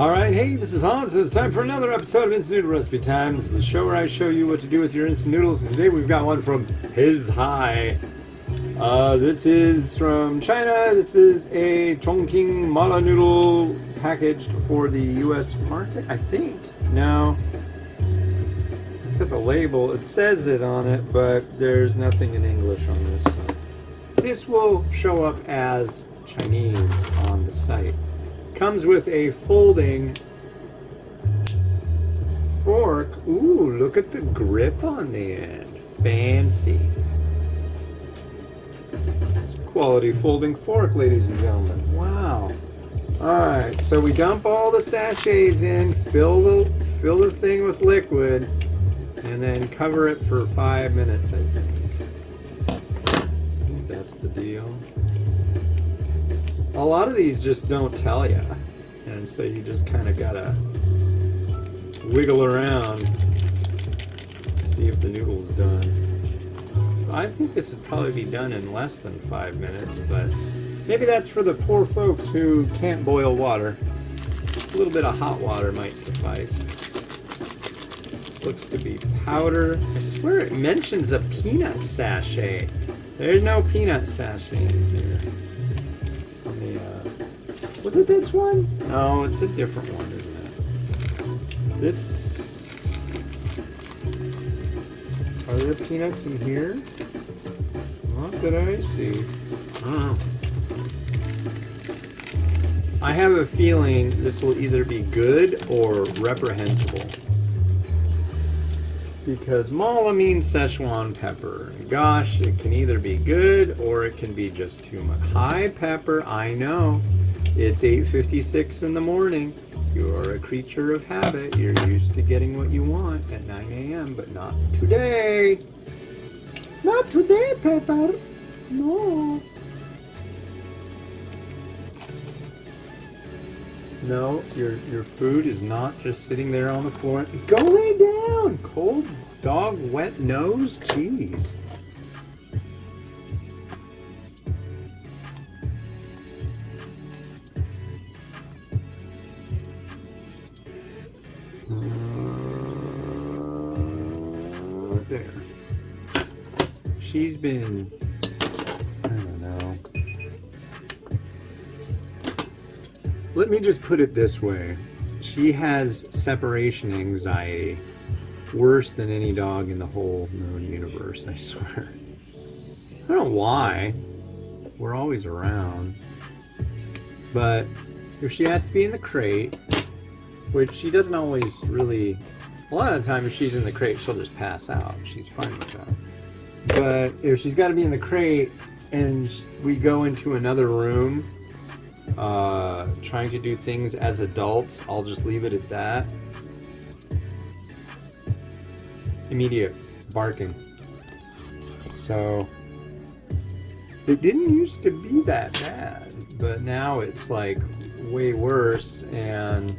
Alright, hey, this is Hans, and it's time for another episode of Instant Noodle Recipe Time. This is the show where I show you what to do with your instant noodles, and today we've got one from Hezhai. This is from China. This is a Chongqing mala noodle packaged for the US market, I think. No. It's got the label. It says it on it, but there's nothing in English on this. So this will show up as Chinese on the site. Comes with a folding fork. Ooh, look at the grip on the end. Fancy. Quality folding fork, ladies and gentlemen. Wow. Alright, so we dump all the sachets in, fill the thing with liquid, and then cover it for 5 minutes, I think that's the deal. A lot of these just don't tell you, and so you just kind of gotta wiggle around, see if the noodle's done. I think this would probably be done in less than 5 minutes, but maybe that's for the poor folks who can't boil water. A little bit of hot water might suffice. This looks to be powder. I swear it mentions a peanut sachet. There's no peanut sachet in here. Was it this one? No, it's a different one, isn't it? This... Are there peanuts in here? Not that I see. I don't know. I have a feeling this will either be good or reprehensible. Because mala means Szechuan pepper. And gosh, it can either be good or it can be just too much. Hi, Pepper, I know. It's 8:56 in the morning. You are a creature of habit. You're used to getting what you want at 9 a.m., but not today. Not today, Pepper. No. No, your food is not just sitting there on the floor. Go lay down. Cold dog, wet nose. Jeez. There. She's been, I don't know. Let me just put it this way. She has separation anxiety worse than any dog in the whole known universe, I swear. I don't know why. We're always around. But if she has to be in the crate, which she doesn't always really... A lot of the time, if she's in the crate, she'll just pass out. She's fine with that. But if she's got to be in the crate and we go into another room trying to do things as adults, I'll just leave it at that. Immediate barking. So, it didn't used to be that bad, but now it's like way worse, and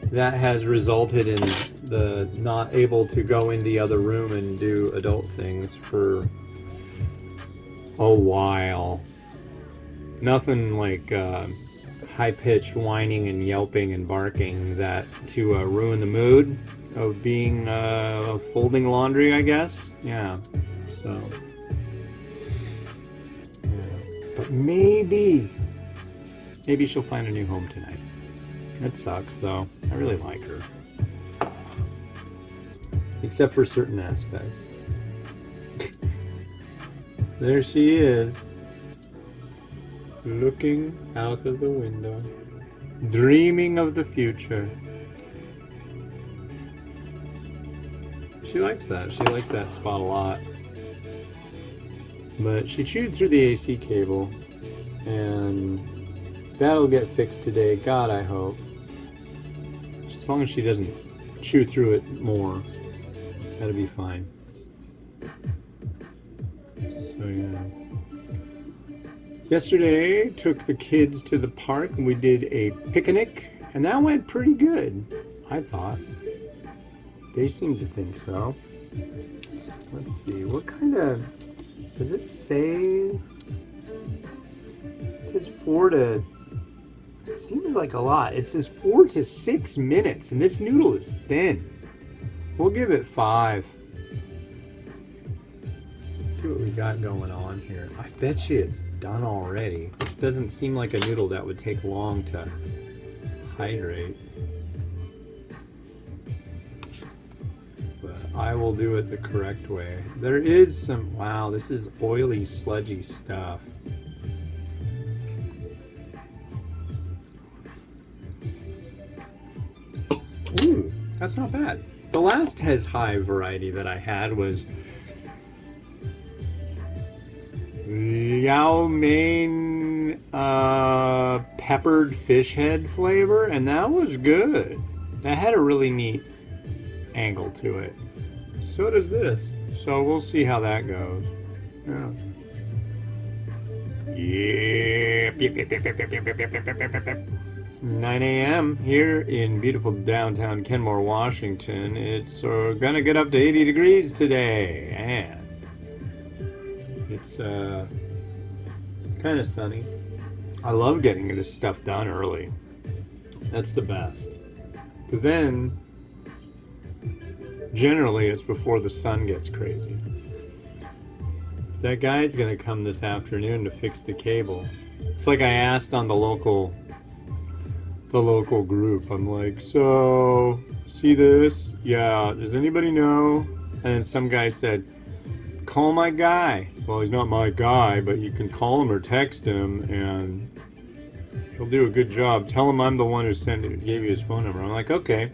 that has resulted in the not able to go in the other room and do adult things for a while. Nothing like high-pitched whining and yelping and barking that to ruin the mood of being folding laundry, I guess. Yeah, so. Yeah. But maybe she'll find a new home tonight. It sucks, though. I really like her. Except for certain aspects. There she is. Looking out of the window. Dreaming of the future. She likes that. She likes that spot a lot. But she chewed through the AC cable. And that'll get fixed today. God, I hope. As long as she doesn't chew through it more, that'll be fine. So yeah. Yesterday, took the kids to the park and we did a picnic, and that went pretty good, I thought. They seem to think so. Let's see, what kind of, does it say? It says 4 to Seems like a lot. It says 4 to 6 minutes, and this noodle is thin. We'll give it 5. Let's see what we got going on here. I bet you it's done already. This doesn't seem like a noodle that would take long to hydrate. But I will do it the correct way. There is some, wow, this is oily, sludgy stuff. Ooh, that's not bad. The last Hezhai variety that I had was Yao Mein peppered fish head flavor, and that was good. That had a really neat angle to it. So does this. So we'll see how that goes. Yeah. Yep. 9 a.m. here in beautiful downtown Kenmore, Washington. It's gonna get up to 80 degrees today, and it's kind of sunny. I love getting this stuff done early. That's the best. Because then, generally, it's before the sun gets crazy. That guy's gonna come this afternoon to fix the cable. It's like I asked on the local group. I'm like, so, see this? Yeah, does anybody know? And then some guy said, call my guy. Well, he's not my guy, but you can call him or text him, and he'll do a good job. Tell him I'm the one who gave you his phone number. I'm like, okay.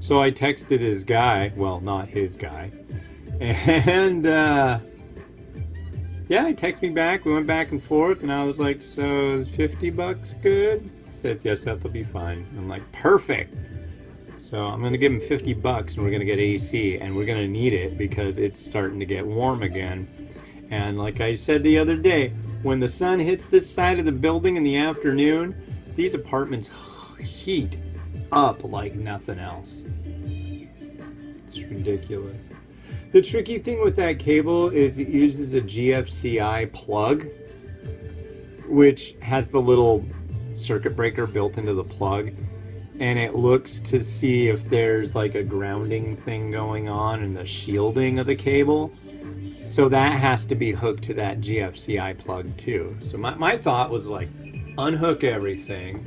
So I texted his guy. Well, not his guy. And, yeah, he texted me back. We went back and forth, and I was like, so is $50 good? Said, yes, that'll be fine. I'm like, perfect. So I'm gonna give him $50 and we're gonna get AC, and we're gonna need it because it's starting to get warm again. And like I said the other day, when the sun hits this side of the building in the afternoon, these apartments heat up like nothing else. It's ridiculous. The tricky thing with that cable is it uses a GFCI plug, which has the little circuit breaker built into the plug, and it looks to see if there's like a grounding thing going on in the shielding of the cable. So that has to be hooked to that GFCI plug too. So my thought was like, unhook everything,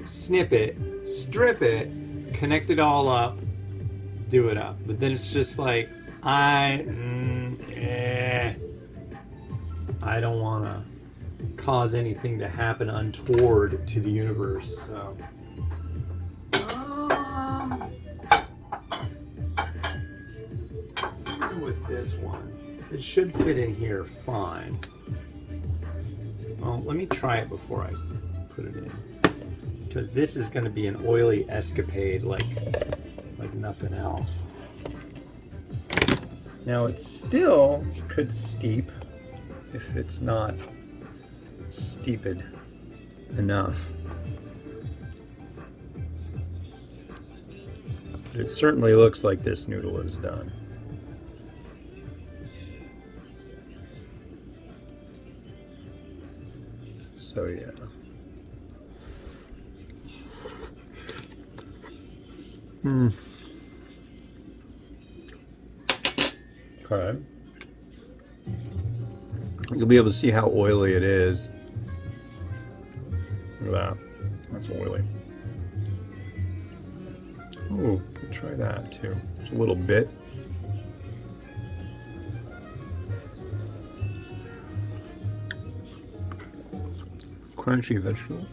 snip it, strip it, connect it all up, do it up. But then it's just like, I don't want to cause anything to happen untoward to the universe. So with this one, it should fit in here fine. Well, let me try it before I put it in, because this is going to be an oily escapade like nothing else. Now it still could steep if it's not steeped enough. But it certainly looks like this noodle is done. So yeah. Okay. You'll be able to see how oily it is. Look at that. That's oily. Oh, try that too. Just a little bit. Crunchy vegetable.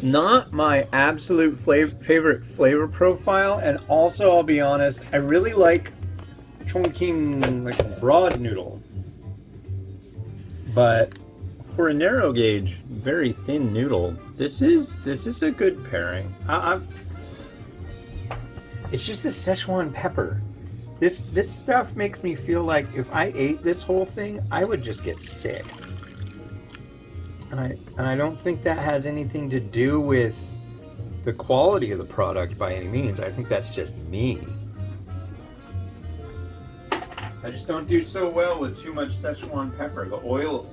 Not my absolute favorite flavor profile, and also I'll be honest, I really like Chongqing, like a broad noodle, but for a narrow gauge, very thin noodle, this is a good pairing. It's just the Szechuan pepper. This stuff makes me feel like if I ate this whole thing, I would just get sick. And I don't think that has anything to do with the quality of the product by any means. I think that's just me. I just don't do so well with too much Szechuan pepper. The oil,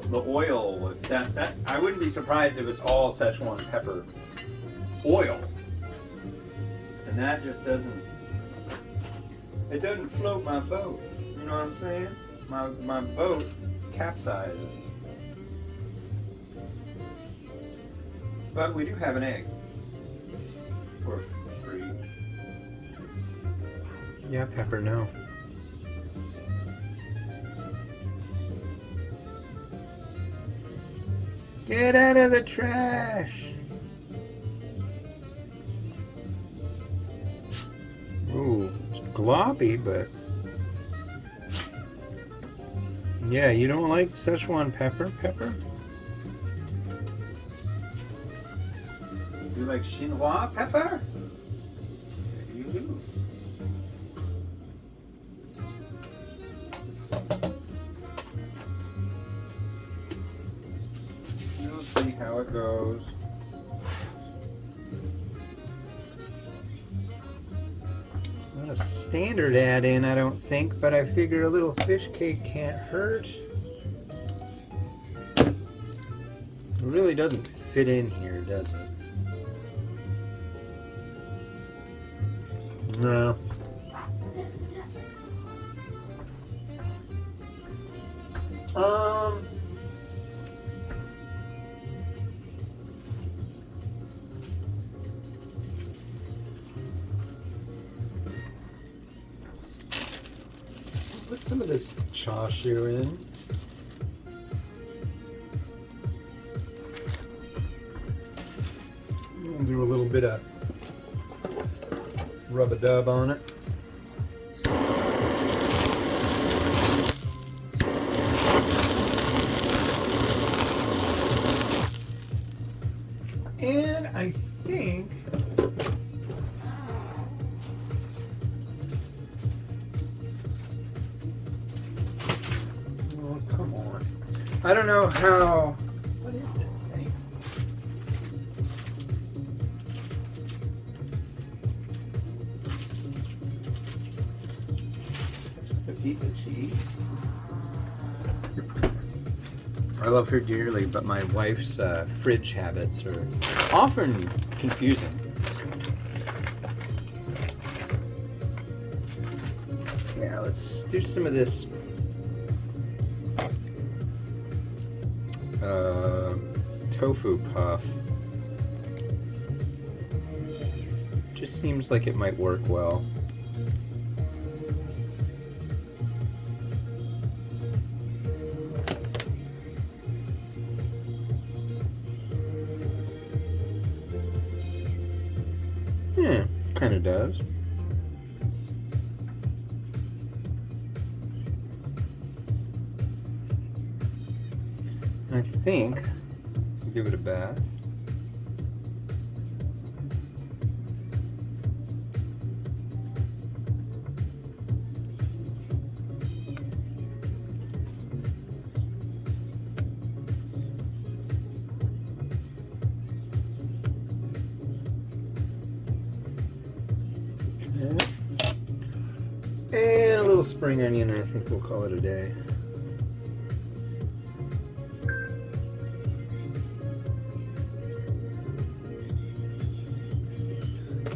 if that I wouldn't be surprised if it's all Szechuan pepper oil. And that just doesn't float my boat. You know what I'm saying? My boat capsizes. But we do have an egg. For free. Yeah, pepper, no. Get out of the trash! Ooh, it's gloppy, but... Yeah, you don't like Szechuan pepper? You like chinois pepper? You do. You'll see how it goes. Not a standard add-in, I don't think, but I figure a little fish cake can't hurt. It really doesn't fit in here, does it? No. Put some of this chashu in. We'll do a little bit of rub-a-dub on it. And I think oh, come on. I don't know how. What is this? Hey? Just a piece of cheese. I love her dearly, but my wife's fridge habits are often confusing. Yeah, let's do some of this tofu puff. Just seems like it might work well. Yeah, kind of does. And I think I'll give it a bath. And a little spring onion, and I think we'll call it a day.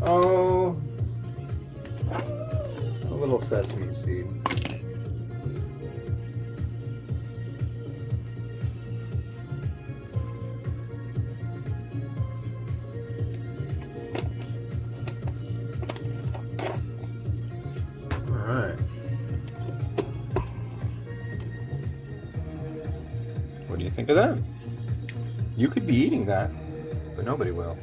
Oh, a little sesame seed. What do you think of that? You could be eating that, but nobody will.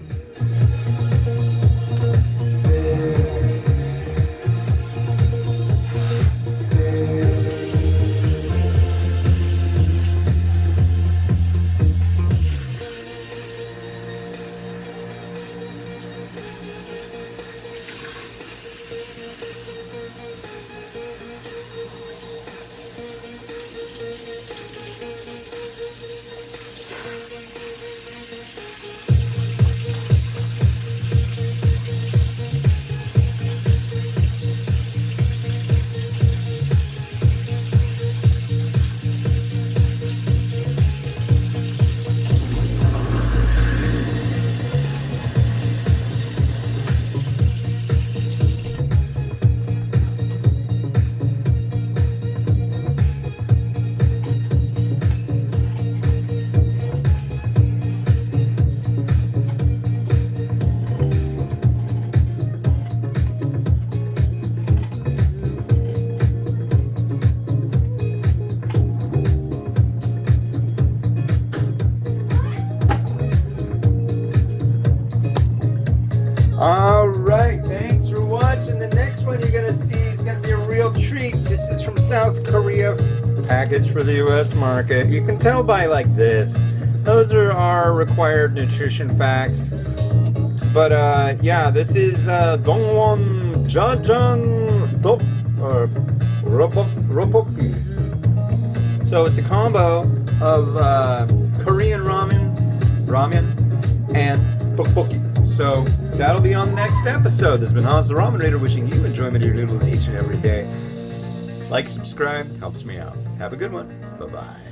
All right, thanks for watching. The next one you're gonna see is gonna be a real treat. This is from South Korea, packaged for the U.S. market. You can tell by like this. Those are our required nutrition facts. But yeah, this is Dongwon Jajang Dop or Ropokki. So it's a combo of Korean ramen, and tteokbokki. So that'll be on the next episode. This has been Hans the Ramen Raider wishing you enjoyment of your noodles each and every day. Like, subscribe, helps me out. Have a good one. Bye-bye.